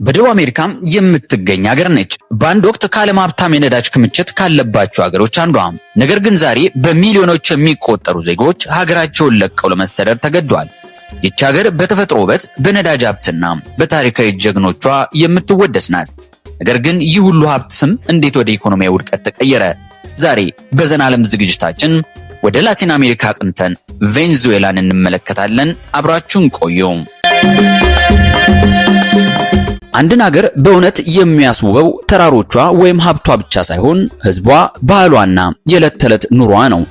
በደቡብ አሜሪካ የምትገኝ ሀገር ነች። በአንድ ወቅት ከዓለም ሀብታም የነዳጅ ክምችት ካለባቸው ሀገሮች አንዷ። ነገር ግን ዛሬ በሚሊዮኖች የሚቆጠሩ ዜጎች ሀገራቸውን ለቀው ለመሰደድ ተገደዋል። ይህች ሀገር በተፈጥሮ ውበት፣ በነዳጅ ሀብትና በታሪካዊ ጀግኖቿ የምትወደስ ናት። ነገር ግን ይህ ሁሉ ሀብት ስም እንዴት ወደ ኢኮኖሚያዊ ውድቀት ተቀየረ? ዛሬ በዘላለም ዝግጅታችን ወደ ላቲን አሜሪካ አቅንተን ቬንዙዌላን እንመለከታለን። አብራችሁን ቆዩ። አንድን ሀገር በእውነት የሚያስውበው ተራሮቿ ወይም ሀብቷ ብቻ ሳይሆን ህዝቧ፣ ባህሏና የዕለት ተዕለት ኑሮዋ ነው።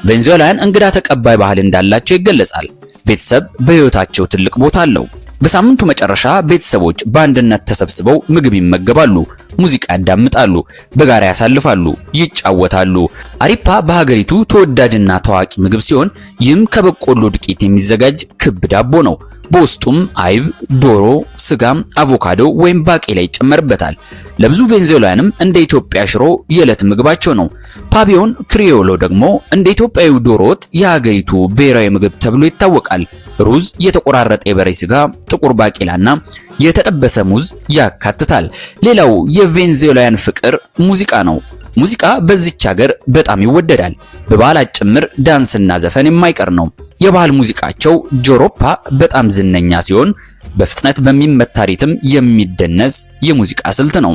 ቬንዙዌላውያን እንግዳ ተቀባይ ባህል እንዳላቸው ይገለጻል። ቤተሰብ በህይወታቸው ትልቅ ቦታ አለው። በሳምንቱ መጨረሻ ቤተሰቦች በአንድነት ተሰብስበው ምግብ ይመገባሉ፣ ሙዚቃ ያዳምጣሉ፣ በጋራ ያሳልፋሉ፣ ይጫወታሉ። አሪፓ በሀገሪቱ ተወዳጅና ታዋቂ ምግብ ሲሆን ይህም ከበቆሎ ዱቄት የሚዘጋጅ ክብ ዳቦ ነው። በውስጡም አይብ፣ ዶሮ፣ ስጋ፣ አቮካዶ ወይም ባቄላ ይጨመርበታል። ለብዙ ቬንዙዌላውያንም እንደ ኢትዮጵያ ሽሮ የዕለት ምግባቸው ነው። ፓቢዮን ክሪዮሎ ደግሞ እንደ ኢትዮጵያዊ ዶሮ ወጥ የሀገሪቱ ብሔራዊ ምግብ ተብሎ ይታወቃል። ሩዝ፣ የተቆራረጠ የበሬ ስጋ፣ ጥቁር ባቄላና የተጠበሰ ሙዝ ያካትታል። ሌላው የቬንዙዌላውያን ፍቅር ሙዚቃ ነው። ሙዚቃ በዚች ሀገር በጣም ይወደዳል። በበዓላት ጭምር ዳንስና ዘፈን የማይቀር ነው። የባህል ሙዚቃቸው ጆሮፓ በጣም ዝነኛ ሲሆን በፍጥነት በሚመታ ሪትም የሚደነስ የሙዚቃ ስልት ነው።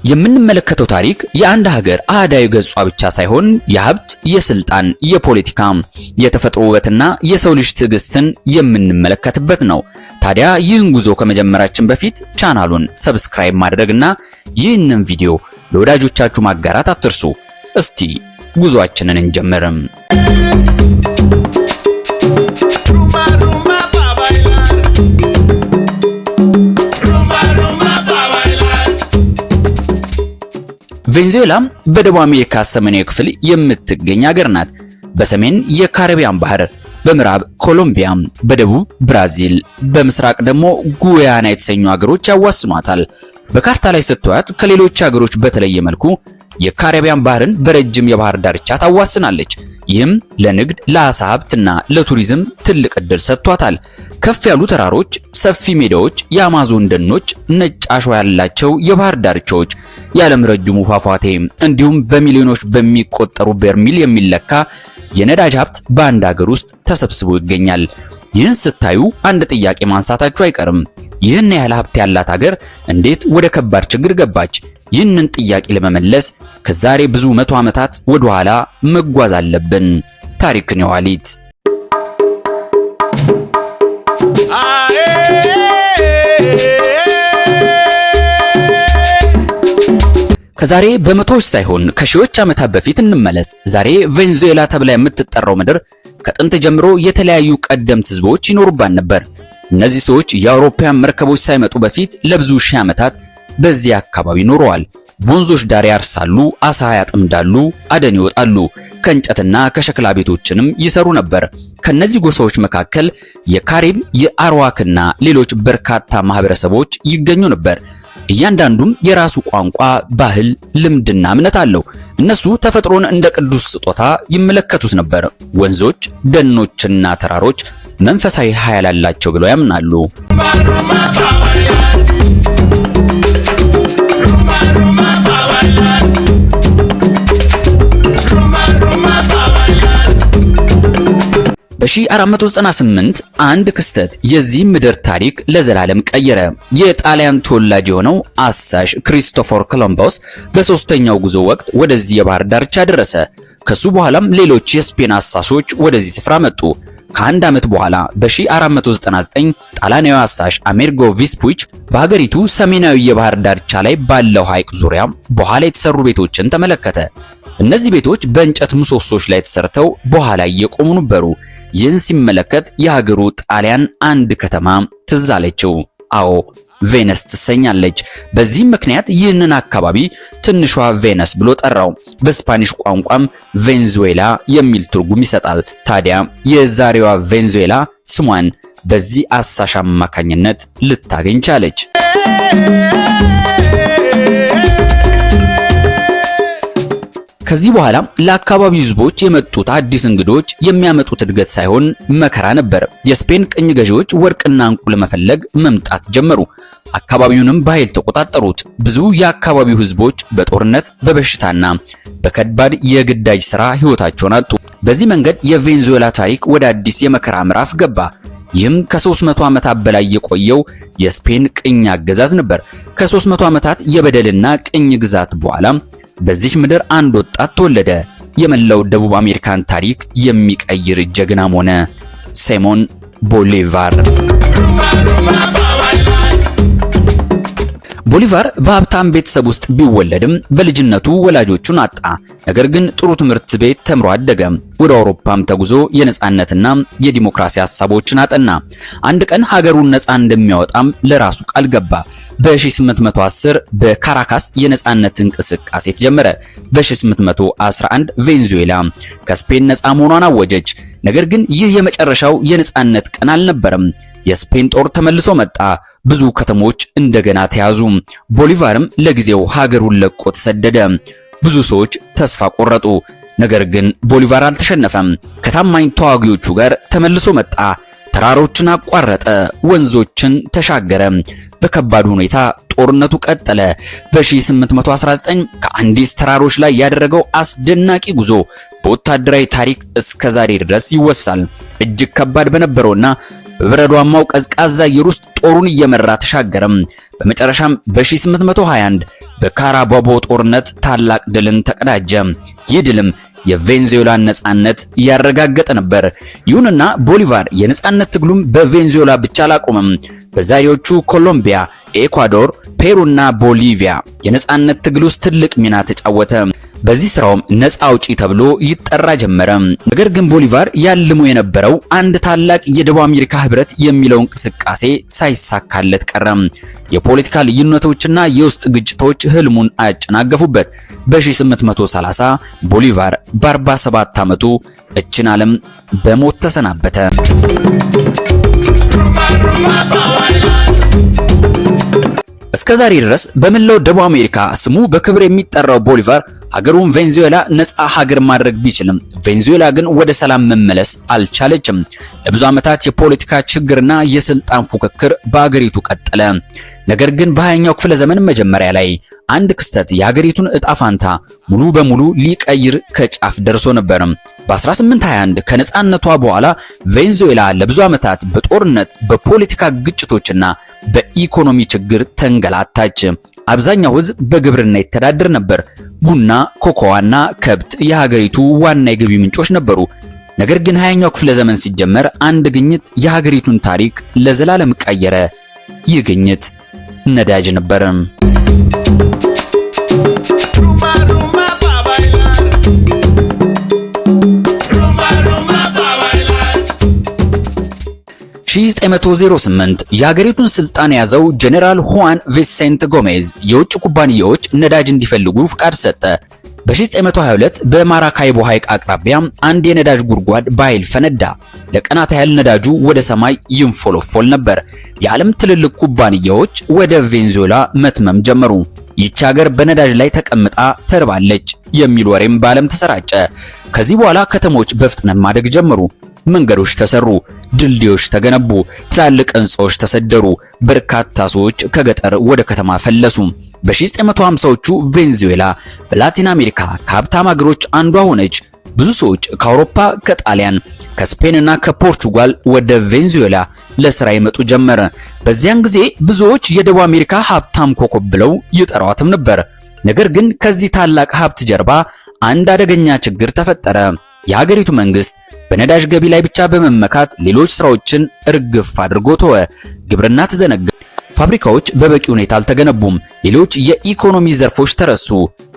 የምንመለከተው ታሪክ የአንድ ሀገር አህዳዊ ገጿ ብቻ ሳይሆን የሀብት፣ የስልጣን፣ የፖለቲካ፣ የተፈጥሮ ውበትና የሰው ልጅ ትዕግስትን የምንመለከትበት ነው። ታዲያ ይህን ጉዞ ከመጀመራችን በፊት ቻናሉን ሰብስክራይብ ማድረግና ይህንን ቪዲዮ ለወዳጆቻችሁ ማጋራት አትርሱ። እስቲ ጉዟችንን እንጀምርም። ቬንዙዌላ በደቡብ አሜሪካ ሰሜናዊ ክፍል የምትገኝ ሀገር ናት። በሰሜን የካሪቢያን ባህር፣ በምዕራብ ኮሎምቢያ፣ በደቡብ ብራዚል፣ በምስራቅ ደግሞ ጉያና የተሰኙ ሀገሮች ያዋስኗታል። በካርታ ላይ ስትዋያት ከሌሎች ሀገሮች በተለየ መልኩ የካሪቢያን ባህርን በረጅም የባህር ዳርቻ ታዋስናለች። ይህም ለንግድ፣ ለአሳ ሀብትና ለቱሪዝም ትልቅ ዕድል ሰጥቷታል። ከፍ ያሉ ተራሮች፣ ሰፊ ሜዳዎች፣ የአማዞን ደኖች፣ ነጭ አሸዋ ያላቸው የባህር ዳርቻዎች፣ የዓለም ረጅሙ ፏፏቴ እንዲሁም በሚሊዮኖች በሚቆጠሩ በርሜል የሚለካ የነዳጅ ሀብት በአንድ ሀገር ውስጥ ተሰብስቦ ይገኛል። ይህን ስታዩ አንድ ጥያቄ ማንሳታችሁ አይቀርም። ይህን ያህል ሀብት ያላት ሀገር እንዴት ወደ ከባድ ችግር ገባች? ይህንን ጥያቄ ለመመለስ ከዛሬ ብዙ መቶ ዓመታት ወደ ኋላ መጓዝ አለብን። ታሪክን የኋሊት ከዛሬ በመቶዎች ሳይሆን ከሺዎች ዓመታት በፊት እንመለስ። ዛሬ ቬንዙዌላ ተብላ የምትጠራው ምድር ከጥንት ጀምሮ የተለያዩ ቀደምት ህዝቦች ይኖሩባት ነበር። እነዚህ ሰዎች የአውሮፓውያን መርከቦች ሳይመጡ በፊት ለብዙ ሺህ ዓመታት በዚህ አካባቢ ኖረዋል። በወንዞች ዳር ያርሳሉ፣ አሳ ያጠምዳሉ፣ አደን ይወጣሉ፣ ከእንጨትና ከሸክላ ቤቶችንም ይሰሩ ነበር። ከነዚህ ጎሳዎች መካከል የካሪብ፣ የአርዋክና ሌሎች በርካታ ማህበረሰቦች ይገኙ ነበር። እያንዳንዱም የራሱ ቋንቋ፣ ባህል፣ ልምድና እምነት አለው። እነሱ ተፈጥሮን እንደ ቅዱስ ስጦታ ይመለከቱት ነበር። ወንዞች፣ ደኖችና ተራሮች መንፈሳዊ ኃይል አላቸው ብለው ያምናሉ። በ1498 አንድ ክስተት የዚህ ምድር ታሪክ ለዘላለም ቀየረ። የጣሊያን ተወላጅ የሆነው አሳሽ ክሪስቶፈር ኮሎምበስ በሶስተኛው ጉዞ ወቅት ወደዚህ የባህር ዳርቻ ደረሰ። ከሱ በኋላም ሌሎች የስፔን አሳሾች ወደዚህ ስፍራ መጡ። ከአንድ ዓመት በኋላ በ1499 ጣሊያናዊ አሳሽ አሜሪጎ ቬስፑቺ በሀገሪቱ ሰሜናዊ የባህር ዳርቻ ላይ ባለው ሐይቅ ዙሪያ በኋላ የተሰሩ ቤቶችን ተመለከተ። እነዚህ ቤቶች በእንጨት ምሰሶች ላይ ተሰርተው በኋላ የቆሙ ነበሩ። ይህን ሲመለከት የሀገሩ ጣሊያን አንድ ከተማ ትዝ አለችው። አዎ ቬነስ ትሰኛለች። በዚህም ምክንያት ይህንን አካባቢ ትንሿ ቬነስ ብሎ ጠራው። በስፓኒሽ ቋንቋም ቬንዙዌላ የሚል ትርጉም ይሰጣል። ታዲያ የዛሬዋ ቬንዙዌላ ስሟን በዚህ አሳሽ አማካኝነት ልታገኝ ቻለች። ከዚህ በኋላ ለአካባቢው ህዝቦች የመጡት አዲስ እንግዶች የሚያመጡት እድገት ሳይሆን መከራ ነበር። የስፔን ቅኝ ገዢዎች ወርቅና እንቁ ለመፈለግ መምጣት ጀመሩ። አካባቢውንም በኃይል ተቆጣጠሩት። ብዙ የአካባቢው ህዝቦች በጦርነት በበሽታና በከባድ የግዳጅ ሥራ ህይወታቸውን አጡ። በዚህ መንገድ የቬንዙዌላ ታሪክ ወደ አዲስ የመከራ ምዕራፍ ገባ። ይህም ከ300 ዓመታት በላይ የቆየው የስፔን ቅኝ አገዛዝ ነበር። ከ300 ዓመታት የበደልና ቅኝ ግዛት በኋላ በዚህ ምድር አንድ ወጣት ተወለደ። የመላው ደቡብ አሜሪካን ታሪክ የሚቀይር ጀግናም ሆነ ሲሞን ቦሊቫር። ቦሊቫር በሀብታም ቤተሰብ ውስጥ ቢወለድም በልጅነቱ ወላጆቹን አጣ። ነገር ግን ጥሩ ትምህርት ቤት ተምሮ አደገ። ወደ አውሮፓም ተጉዞ የነጻነትና የዲሞክራሲ ሐሳቦችን አጠና። አንድ ቀን ሀገሩን ነጻ እንደሚያወጣም ለራሱ ቃል ገባ። በ1810 በካራካስ የነጻነት እንቅስቃሴ ተጀመረ። በ1811 ቬንዙዌላ ከስፔን ነጻ መሆኗን አወጀች። ነገር ግን ይህ የመጨረሻው የነጻነት ቀን አልነበረም። የስፔን ጦር ተመልሶ መጣ። ብዙ ከተሞች እንደገና ተያዙ። ቦሊቫርም ለጊዜው ሀገሩን ለቆ ተሰደደ። ብዙ ሰዎች ተስፋ ቆረጡ። ነገር ግን ቦሊቫር አልተሸነፈም። ከታማኝ ተዋጊዎቹ ጋር ተመልሶ መጣ። ተራሮችን አቋረጠ፣ ወንዞችን ተሻገረ። በከባድ ሁኔታ ጦርነቱ ቀጠለ። በ1819 ከአንዲስ ተራሮች ላይ ያደረገው አስደናቂ ጉዞ በወታደራዊ ታሪክ እስከ ዛሬ ድረስ ይወሳል። እጅግ ከባድ በነበረውና በበረዷማው ቀዝቃዛ አየር ውስጥ ጦሩን እየመራ ተሻገረም። በመጨረሻም በ1821 በካራባቦ ጦርነት ታላቅ ድልን ተቀዳጀ። ይህ ድልም የቬንዙዌላን ነጻነት ያረጋገጠ ነበር። ይሁንና ቦሊቫር የነጻነት ትግሉም በቬንዙዌላ ብቻ አላቆመም። በዛሬዎቹ ኮሎምቢያ፣ ኤኳዶር፣ ፔሩና ቦሊቪያ የነጻነት ትግል ውስጥ ትልቅ ሚና ተጫወተ። በዚህ ስራውም ነፃ አውጪ ተብሎ ይጠራ ጀመረ። ነገር ግን ቦሊቫር ያልሙ የነበረው አንድ ታላቅ የደቡብ አሜሪካ ህብረት የሚለው እንቅስቃሴ ሳይሳካለት ቀረ። የፖለቲካ ልዩነቶችና የውስጥ ግጭቶች ህልሙን አጨናገፉበት። በ1830 ቦሊቫር በ47 ዓመቱ እችን ዓለም በሞት ተሰናበተ። እስከዛሬ ድረስ በመላው ደቡብ አሜሪካ ስሙ በክብር የሚጠራው ቦሊቫር ሀገሩን ቬንዙዌላ ነፃ ሀገር ማድረግ ቢችልም ቬንዙዌላ ግን ወደ ሰላም መመለስ አልቻለችም። ለብዙ ዓመታት የፖለቲካ ችግርና የስልጣን ፉክክር በአገሪቱ ቀጠለ። ነገር ግን በ20ኛው ክፍለ ዘመን መጀመሪያ ላይ አንድ ክስተት የሀገሪቱን እጣ ፋንታ ሙሉ በሙሉ ሊቀይር ከጫፍ ደርሶ ነበር። በ1821 ከነጻነቷ በኋላ ቬንዙዌላ ለብዙ ዓመታት በጦርነት በፖለቲካ ግጭቶችና በኢኮኖሚ ችግር ተንገላታች። አብዛኛው ህዝብ በግብርና ይተዳደር ነበር። ቡና፣ ኮኮዋና ከብት የሀገሪቱ ዋና የገቢ ምንጮች ነበሩ። ነገር ግን 20ኛው ክፍለ ዘመን ሲጀመር አንድ ግኝት የሀገሪቱን ታሪክ ለዘላለም ቀየረ። ይህ ግኝት ነዳጅ ነበር። በ1908 የሀገሪቱን ስልጣን የያዘው ጄኔራል ሁዋን ቪሴንት ጎሜዝ የውጭ ኩባንያዎች ነዳጅ እንዲፈልጉ ፍቃድ ሰጠ። በ1922 በማራካይቦ ሐይቅ አቅራቢያ አንድ የነዳጅ ጉድጓድ በኃይል ፈነዳ። ለቀናት ያህል ነዳጁ ወደ ሰማይ ይንፎለፎል ነበር። የዓለም ትልልቅ ኩባንያዎች ወደ ቬንዙዌላ መትመም ጀመሩ። ይህች ሀገር በነዳጅ ላይ ተቀምጣ ተርባለች የሚል ወሬም በዓለም ተሰራጨ። ከዚህ በኋላ ከተሞች በፍጥነት ማደግ ጀመሩ። መንገዶች ተሰሩ፣ ድልድዮች ተገነቡ፣ ትላልቅ ሕንፃዎች ተሰደሩ። በርካታ ሰዎች ከገጠር ወደ ከተማ ፈለሱ። በ1950ዎቹ ቬንዙዌላ በላቲን አሜሪካ ከሀብታም ሀገሮች አንዷ ሆነች። ብዙ ሰዎች ከአውሮፓ፣ ከጣሊያን፣ ከስፔንና ከፖርቹጋል ወደ ቬንዙዌላ ለስራ ይመጡ ጀመረ። በዚያን ጊዜ ብዙዎች የደቡብ አሜሪካ ሀብታም ኮከብ ብለው ይጠሯትም ነበር። ነገር ግን ከዚህ ታላቅ ሀብት ጀርባ አንድ አደገኛ ችግር ተፈጠረ። የሀገሪቱ መንግስት በነዳጅ ገቢ ላይ ብቻ በመመካት ሌሎች ስራዎችን እርግፍ አድርጎ ተወ። ግብርና ተዘነጋ። ፋብሪካዎች በበቂ ሁኔታ አልተገነቡም። ሌሎች የኢኮኖሚ ዘርፎች ተረሱ።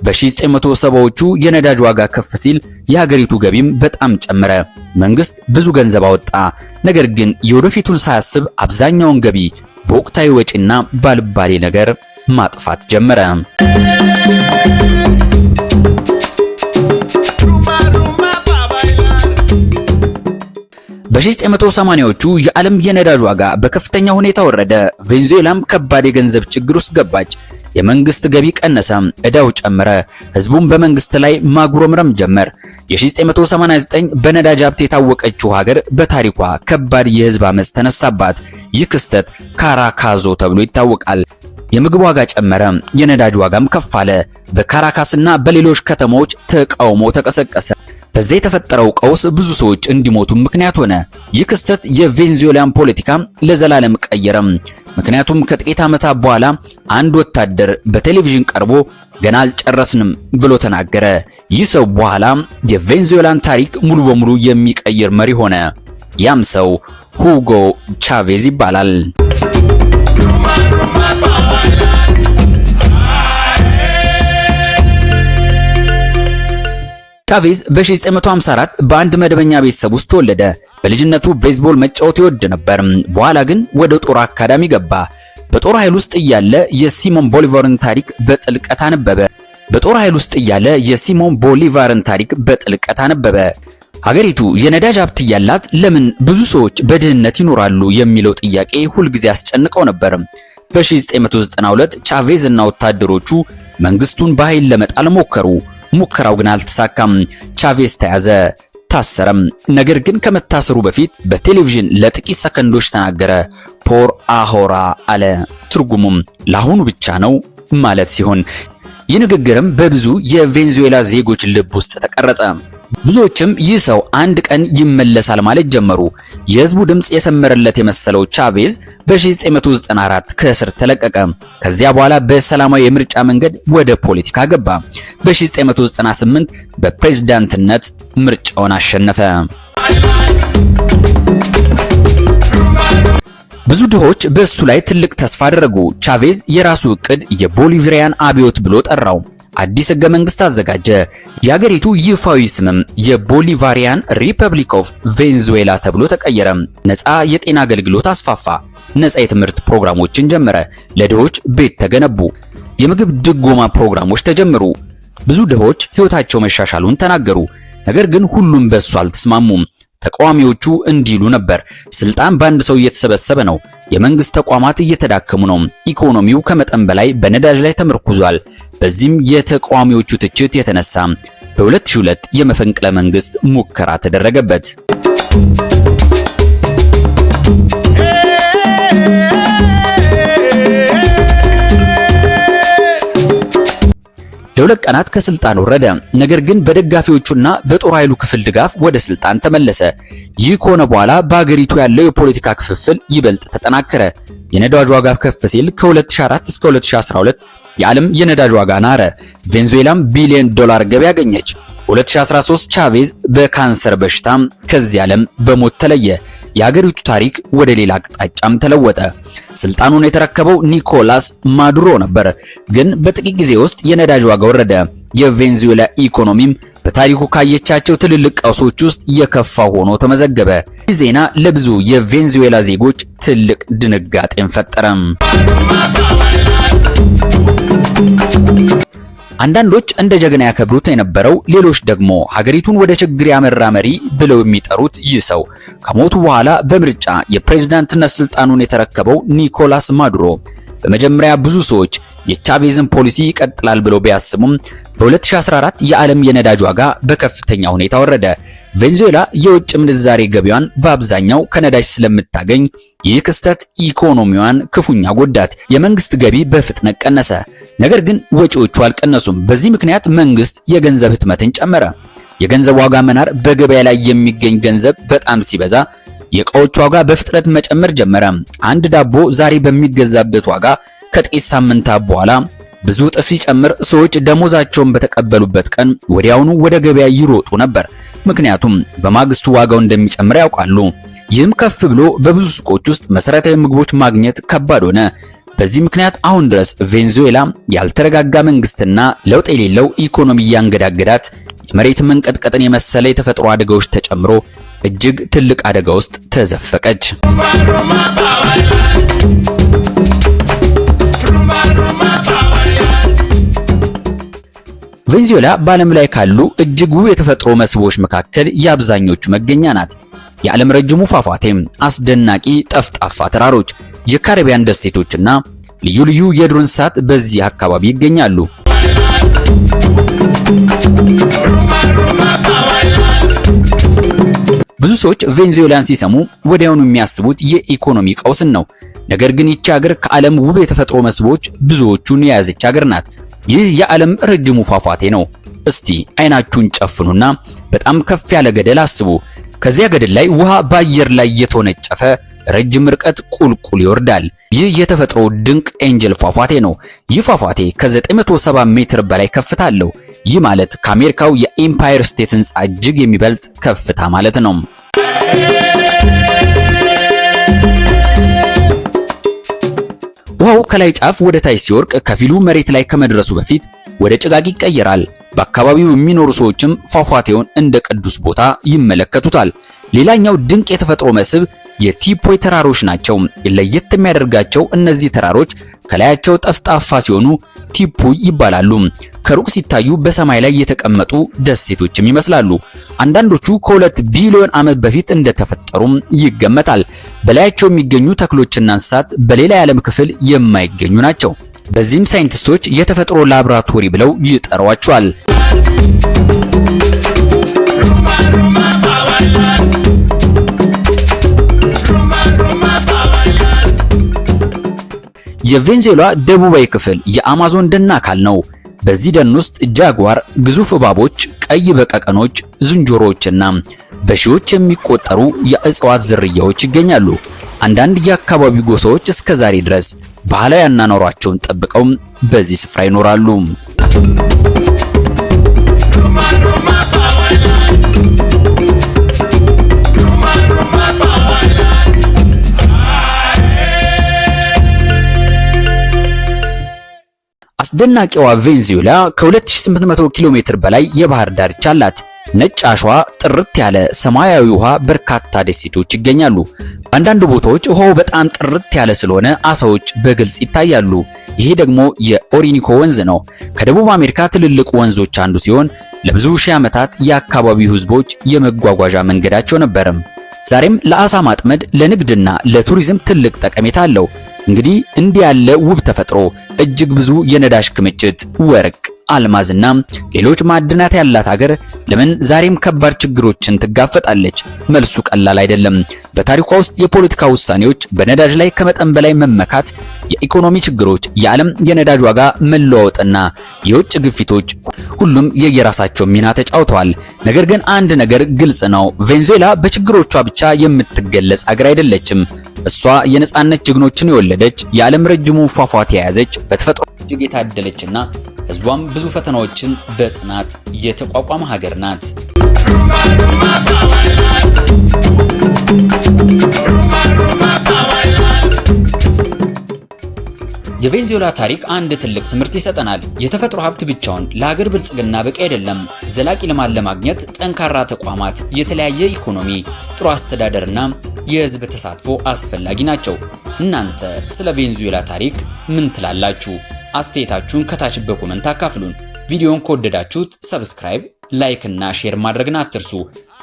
በ1970ዎቹ የነዳጅ ዋጋ ከፍ ሲል የሀገሪቱ ገቢም በጣም ጨመረ። መንግስት ብዙ ገንዘብ አወጣ። ነገር ግን የወደፊቱን ሳያስብ አብዛኛውን ገቢ በወቅታዊ ወጪና ባልባሌ ነገር ማጥፋት ጀመረ። በ1980ዎቹ የዓለም የነዳጅ ዋጋ በከፍተኛ ሁኔታ ወረደ። ቬንዙዌላም ከባድ የገንዘብ ችግር ውስጥ ገባች። የመንግስት ገቢ ቀነሰ፣ ዕዳው ጨመረ፣ ህዝቡም በመንግስት ላይ ማጉረምረም ጀመር። የ1989 በነዳጅ ሀብት የታወቀችው ሀገር በታሪኳ ከባድ የህዝብ አመጽ ተነሳባት። ይህ ክስተት ካራካዞ ተብሎ ይታወቃል። የምግብ ዋጋ ጨመረ፣ የነዳጅ ዋጋም ከፍ አለ። በካራካስና በሌሎች ከተሞች ተቃውሞ ተቀሰቀሰ። በዚህ የተፈጠረው ቀውስ ብዙ ሰዎች እንዲሞቱ ምክንያት ሆነ። ይህ ክስተት የቬንዙዌላን ፖለቲካ ለዘላለም ቀየረም። ምክንያቱም ከጥቂት ዓመታት በኋላ አንድ ወታደር በቴሌቪዥን ቀርቦ ገና አልጨረስንም ብሎ ተናገረ። ይህ ሰው በኋላ የቬንዙዌላን ታሪክ ሙሉ በሙሉ የሚቀይር መሪ ሆነ። ያም ሰው ሁጎ ቻቬዝ ይባላል። ቻቬዝ በ1954 በአንድ መደበኛ ቤተሰብ ውስጥ ተወለደ። በልጅነቱ ቤዝቦል መጫወት ይወድ ነበር። በኋላ ግን ወደ ጦር አካዳሚ ገባ። በጦር ኃይል ውስጥ እያለ የሲሞን ቦሊቫርን ታሪክ በጥልቀት አነበበ። ሀገሪቱ የነዳጅ ሀብት እያላት ለምን ብዙ ሰዎች በድህነት ይኖራሉ የሚለው ጥያቄ ሁልጊዜ አስጨንቀው ነበር። በ1992 ቻቬዝ እና ወታደሮቹ መንግስቱን በኃይል ለመጣል ሞከሩ። ሙከራው ግን አልተሳካም። ቻቬዝ ተያዘ፣ ታሰረም። ነገር ግን ከመታሰሩ በፊት በቴሌቪዥን ለጥቂት ሰከንዶች ተናገረ። ፖር አሆራ አለ። ትርጉሙም ለአሁኑ ብቻ ነው ማለት ሲሆን ይህ ንግግርም በብዙ የቬንዙዌላ ዜጎች ልብ ውስጥ ተቀረጸ። ብዙዎችም ይህ ሰው አንድ ቀን ይመለሳል ማለት ጀመሩ። የህዝቡ ድምጽ የሰመረለት የመሰለው ቻቬዝ በ1994 ከእስር ተለቀቀ። ከዚያ በኋላ በሰላማዊ የምርጫ መንገድ ወደ ፖለቲካ ገባ። በ1998 በፕሬዝዳንትነት ምርጫውን አሸነፈ። ብዙ ድሆች በእሱ ላይ ትልቅ ተስፋ አደረጉ። ቻቬዝ የራሱ እቅድ የቦሊቪሪያን አብዮት ብሎ ጠራው። አዲስ ህገ መንግስት አዘጋጀ። የሀገሪቱ ይፋዊ ስምም የቦሊቫሪያን ሪፐብሊክ ኦፍ ቬንዙዌላ ተብሎ ተቀየረ። ነፃ የጤና አገልግሎት አስፋፋ። ነፃ የትምህርት ፕሮግራሞችን ጀመረ። ለድሆች ቤት ተገነቡ። የምግብ ድጎማ ፕሮግራሞች ተጀመሩ። ብዙ ድሆች ህይወታቸው መሻሻሉን ተናገሩ። ነገር ግን ሁሉም በሱ አልተስማሙም። ተቃዋሚዎቹ እንዲሉ ነበር፣ ስልጣን በአንድ ሰው እየተሰበሰበ ነው። የመንግስት ተቋማት እየተዳከሙ ነው። ኢኮኖሚው ከመጠን በላይ በነዳጅ ላይ ተመርኩዟል። በዚህም የተቃዋሚዎቹ ትችት የተነሳ በ2002 የመፈንቅለ መንግስት ሙከራ ተደረገበት። ለሁለት ቀናት ከስልጣን ወረደ። ነገር ግን በደጋፊዎቹና በጦር ኃይሉ ክፍል ድጋፍ ወደ ስልጣን ተመለሰ። ይህ ከሆነ በኋላ በአገሪቱ ያለው የፖለቲካ ክፍፍል ይበልጥ ተጠናከረ። የነዳጅ ዋጋ ከፍ ሲል ከ2004 እስከ 2012 የዓለም የነዳጅ ዋጋ ናረ። ቬንዙዌላም ቢሊዮን ዶላር ገቢ አገኘች። 2013 ቻቬዝ በካንሰር በሽታ ከዚህ ዓለም በሞት ተለየ። የሀገሪቱ ታሪክ ወደ ሌላ አቅጣጫም ተለወጠ። ስልጣኑን የተረከበው ኒኮላስ ማዱሮ ነበር። ግን በጥቂት ጊዜ ውስጥ የነዳጅ ዋጋ ወረደ። የቬንዙዌላ ኢኮኖሚም በታሪኩ ካየቻቸው ትልልቅ ቀውሶች ውስጥ የከፋ ሆኖ ተመዘገበ። ይህ ዜና ለብዙ የቬንዙዌላ ዜጎች ትልቅ ድንጋጤን ፈጠረ። አንዳንዶች እንደ ጀግና ያከብሩት የነበረው፣ ሌሎች ደግሞ ሀገሪቱን ወደ ችግር ያመራ መሪ ብለው የሚጠሩት ይህ ሰው ከሞቱ በኋላ በምርጫ የፕሬዝዳንትነት ስልጣኑን የተረከበው ኒኮላስ ማዱሮ በመጀመሪያ ብዙ ሰዎች የቻቬዝን ፖሊሲ ይቀጥላል ብለው ቢያስቡም በ2014 የዓለም የነዳጅ ዋጋ በከፍተኛ ሁኔታ ወረደ። ቬንዙዌላ የውጭ ምንዛሬ ገቢዋን በአብዛኛው ከነዳጅ ስለምታገኝ ይህ ክስተት ኢኮኖሚዋን ክፉኛ ጎዳት። የመንግስት ገቢ በፍጥነት ቀነሰ። ነገር ግን ወጪዎቹ አልቀነሱም። በዚህ ምክንያት መንግስት የገንዘብ ህትመትን ጨመረ። የገንዘብ ዋጋ መናር በገበያ ላይ የሚገኝ ገንዘብ በጣም ሲበዛ የእቃዎች ዋጋ በፍጥነት መጨመር ጀመረ። አንድ ዳቦ ዛሬ በሚገዛበት ዋጋ ከጥቂት ሳምንታት በኋላ ብዙ እጥፍ ሲጨምር ሰዎች ደሞዛቸውን በተቀበሉበት ቀን ወዲያውኑ ወደ ገበያ ይሮጡ ነበር። ምክንያቱም በማግስቱ ዋጋው እንደሚጨምር ያውቃሉ። ይህም ከፍ ብሎ በብዙ ሱቆች ውስጥ መሰረታዊ ምግቦች ማግኘት ከባድ ሆነ። በዚህ ምክንያት አሁን ድረስ ቬንዙዌላ ያልተረጋጋ መንግስትና ለውጥ የሌለው ኢኮኖሚ እያንገዳገዳት የመሬት መንቀጥቀጥን የመሰለ የተፈጥሮ አደጋዎች ተጨምሮ እጅግ ትልቅ አደጋ ውስጥ ተዘፈቀች። ቬንዙዌላ በዓለም ላይ ካሉ እጅግ ውብ የተፈጥሮ መስህቦች መካከል የአብዛኞቹ መገኛ ናት። የዓለም ረጅሙ ፏፏቴ፣ አስደናቂ ጠፍጣፋ ተራሮች፣ የካሪቢያን ደሴቶችና ልዩ ልዩ የዱር እንስሳት በዚህ አካባቢ ይገኛሉ። ብዙ ሰዎች ቬንዙዌላን ሲሰሙ ወዲያውኑ የሚያስቡት የኢኮኖሚ ቀውስን ነው። ነገር ግን ይህች ሀገር ከዓለም ውብ የተፈጥሮ መስህቦች ብዙዎቹን የያዘች ሀገር ናት። ይህ የዓለም ረጅሙ ፏፏቴ ነው። እስቲ አይናችሁን ጨፍኑና በጣም ከፍ ያለ ገደል አስቡ። ከዚያ ገደል ላይ ውሃ በአየር ላይ የተወነጨፈ ረጅም ርቀት ቁልቁል ይወርዳል። ይህ የተፈጥሮ ድንቅ ኤንጀል ፏፏቴ ነው። ይህ ፏፏቴ ከ970 ሜትር በላይ ከፍታ አለው። ይህ ማለት ከአሜሪካው የኤምፓየር ስቴት ህንፃ እጅግ የሚበልጥ ከፍታ ማለት ነው። ውሃው ከላይ ጫፍ ወደ ታች ሲወርቅ ከፊሉ መሬት ላይ ከመድረሱ በፊት ወደ ጭጋግ ይቀየራል። በአካባቢው የሚኖሩ ሰዎችም ፏፏቴውን እንደ ቅዱስ ቦታ ይመለከቱታል። ሌላኛው ድንቅ የተፈጥሮ መስህብ የቲፖይ ተራሮች ናቸው። ለየት የሚያደርጋቸው እነዚህ ተራሮች ከላያቸው ጠፍጣፋ ሲሆኑ ቲፖይ ይባላሉ። ከሩቅ ሲታዩ በሰማይ ላይ የተቀመጡ ደሴቶችም ይመስላሉ። አንዳንዶቹ ከ2 ቢሊዮን ዓመት በፊት እንደተፈጠሩም ይገመታል። በላያቸው የሚገኙ ተክሎችና እንስሳት በሌላ የዓለም ክፍል የማይገኙ ናቸው። በዚህም ሳይንቲስቶች የተፈጥሮ ላብራቶሪ ብለው ይጠሯቸዋል። የቬንዙዌላ ደቡባዊ ክፍል የአማዞን ደን አካል ነው። በዚህ ደን ውስጥ ጃጓር፣ ግዙፍ እባቦች፣ ቀይ በቀቀኖች፣ ዝንጀሮዎችና በሺዎች የሚቆጠሩ የእጽዋት ዝርያዎች ይገኛሉ። አንዳንድ የአካባቢው ጎሳዎች እስከ ዛሬ ድረስ ባህላዊ አኗኗራቸውን ጠብቀው በዚህ ስፍራ ይኖራሉ። አስደናቂዋ ቬንዙዌላ ከ2800 ኪሎ ሜትር በላይ የባህር ዳርቻ አላት። ነጭ አሸዋ፣ ጥርት ያለ ሰማያዊ ውሃ፣ በርካታ ደሴቶች ይገኛሉ። አንዳንድ ቦታዎች ውሃው በጣም ጥርት ያለ ስለሆነ አሳዎች በግልጽ ይታያሉ። ይሄ ደግሞ የኦሪኒኮ ወንዝ ነው። ከደቡብ አሜሪካ ትልልቅ ወንዞች አንዱ ሲሆን ለብዙ ሺህ ዓመታት የአካባቢው ሕዝቦች የመጓጓዣ መንገዳቸው ነበርም። ዛሬም ለአሳ ማጥመድ፣ ለንግድና ለቱሪዝም ትልቅ ጠቀሜታ አለው። እንግዲህ እንዲህ ያለ ውብ ተፈጥሮ፣ እጅግ ብዙ የነዳጅ ክምችት፣ ወርቅ፣ አልማዝና ሌሎች ማዕድናት ያላት ሀገር ለምን ዛሬም ከባድ ችግሮችን ትጋፈጣለች? መልሱ ቀላል አይደለም። በታሪኳ ውስጥ የፖለቲካ ውሳኔዎች፣ በነዳጅ ላይ ከመጠን በላይ መመካት፣ የኢኮኖሚ ችግሮች፣ የዓለም የነዳጅ ዋጋ መለዋወጥና የውጭ ግፊቶች ሁሉም የየራሳቸው ሚና ተጫውተዋል። ነገር ግን አንድ ነገር ግልጽ ነው። ቬንዙዌላ በችግሮቿ ብቻ የምትገለጽ ሀገር አይደለችም። እሷ የነጻነት ጀግኖችን የወለደች፣ የዓለም ረጅሙ ፏፏቴ የያዘች፣ በተፈጥሮ እጅግ የታደለችና ህዝቧም ብዙ ፈተናዎችን በጽናት የተቋቋመ ሀገር ናት። የቬንዙዌላ ታሪክ አንድ ትልቅ ትምህርት ይሰጠናል። የተፈጥሮ ሀብት ብቻውን ለሀገር ብልጽግና በቂ አይደለም። ዘላቂ ልማት ለማግኘት ጠንካራ ተቋማት፣ የተለያየ ኢኮኖሚ፣ ጥሩ አስተዳደርና የህዝብ ተሳትፎ አስፈላጊ ናቸው። እናንተ ስለ ቬንዙዌላ ታሪክ ምን ትላላችሁ? አስተያየታችሁን ከታች በኮመንት አካፍሉን። ቪዲዮውን ከወደዳችሁት ሰብስክራይብ፣ ላይክ እና ሼር ማድረግን አትርሱ።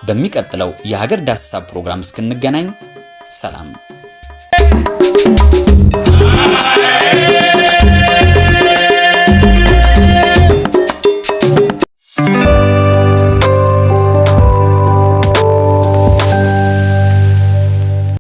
በሚቀጥለው የሀገር ዳሰሳ ፕሮግራም እስክንገናኝ ሰላም።